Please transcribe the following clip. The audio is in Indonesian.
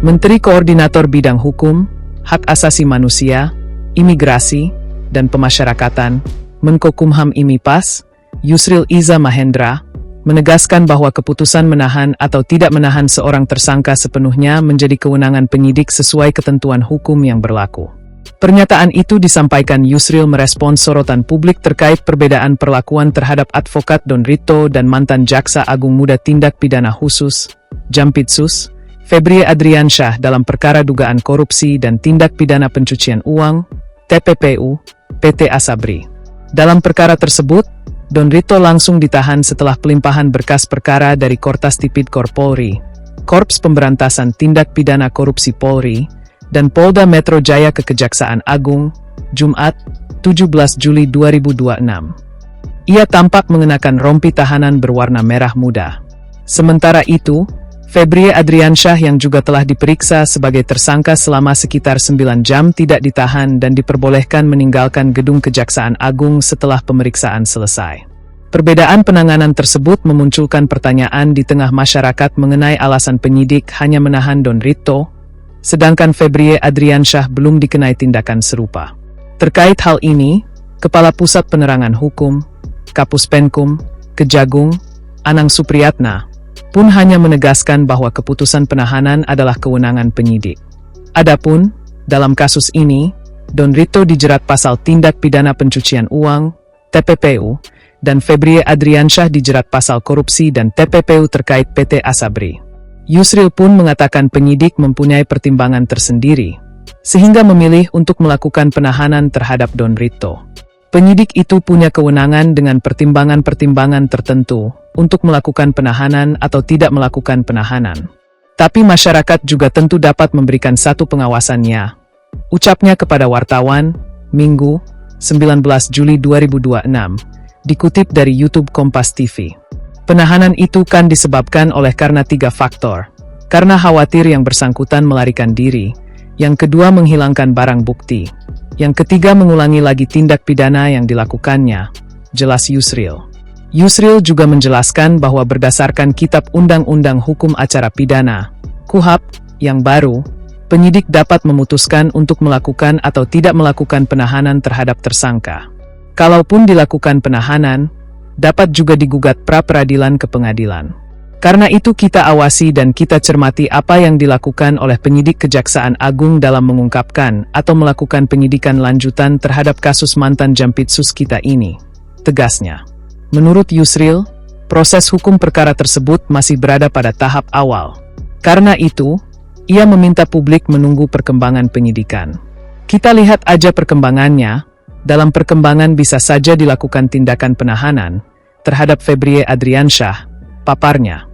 Menteri Koordinator Bidang Hukum, Hak Asasi Manusia, Imigrasi, dan Pemasyarakatan, Menkokumham IMIPAS, Yusril Iza Mahendra, menegaskan bahwa keputusan menahan atau tidak menahan seorang tersangka sepenuhnya menjadi kewenangan penyidik sesuai ketentuan hukum yang berlaku. Pernyataan itu disampaikan Yusril merespons sorotan publik terkait perbedaan perlakuan terhadap advokat Don Rito dan mantan Jaksa Agung Muda Tindak Pidana Khusus, Jampitsus, Febrie Adriansyah dalam perkara dugaan korupsi dan tindak pidana pencucian uang, TPPU, PT Asabri. Dalam perkara tersebut, Don Rito langsung ditahan setelah pelimpahan berkas perkara dari Kortas Tipidkor Polri, Korps Pemberantasan Tindak Pidana Korupsi Polri, dan Polda Metro Jaya ke Kejaksaan Agung, Jumat, 17 Juli 2026. Ia tampak mengenakan rompi tahanan berwarna merah muda. Sementara itu, Febrie Adriansyah yang juga telah diperiksa sebagai tersangka selama sekitar 9 jam tidak ditahan dan diperbolehkan meninggalkan gedung Kejaksaan Agung setelah pemeriksaan selesai. Perbedaan penanganan tersebut memunculkan pertanyaan di tengah masyarakat mengenai alasan penyidik hanya menahan Don Rito, sedangkan Febrie Adriansyah belum dikenai tindakan serupa. Terkait hal ini, Kepala Pusat Penerangan Hukum, Kapus Penkum, Kejagung, Anang Supriyatna, pun hanya menegaskan bahwa keputusan penahanan adalah kewenangan penyidik. Adapun, dalam kasus ini, Don Rito dijerat pasal tindak pidana pencucian uang, TPPU, dan Febrie Adriansyah dijerat pasal korupsi dan TPPU terkait PT Asabri. Yusril pun mengatakan penyidik mempunyai pertimbangan tersendiri, sehingga memilih untuk melakukan penahanan terhadap Don Rito. Penyidik itu punya kewenangan dengan pertimbangan-pertimbangan tertentu untuk melakukan penahanan atau tidak melakukan penahanan. Tapi masyarakat juga tentu dapat memberikan satu pengawasannya. Ucapnya kepada wartawan, Minggu, 19 Juli 2026, dikutip dari YouTube Kompas TV. Penahanan itu kan disebabkan oleh karena 3 faktor. Karena khawatir yang bersangkutan melarikan diri, yang kedua menghilangkan barang bukti, yang ketiga mengulangi lagi tindak pidana yang dilakukannya, jelas Yusril. Yusril juga menjelaskan bahwa berdasarkan Kitab Undang-Undang Hukum Acara Pidana, KUHAP, yang baru, penyidik dapat memutuskan untuk melakukan atau tidak melakukan penahanan terhadap tersangka. Kalaupun dilakukan penahanan, dapat juga digugat pra-peradilan ke pengadilan. Karena itu kita awasi dan kita cermati apa yang dilakukan oleh penyidik Kejaksaan Agung dalam mengungkapkan atau melakukan penyidikan lanjutan terhadap kasus mantan Jampitsus kita ini, tegasnya. Menurut Yusril, proses hukum perkara tersebut masih berada pada tahap awal. Karena itu, ia meminta publik menunggu perkembangan penyidikan. Kita lihat aja perkembangannya, dalam perkembangan bisa saja dilakukan tindakan penahanan terhadap Febrie Adriansyah, paparnya.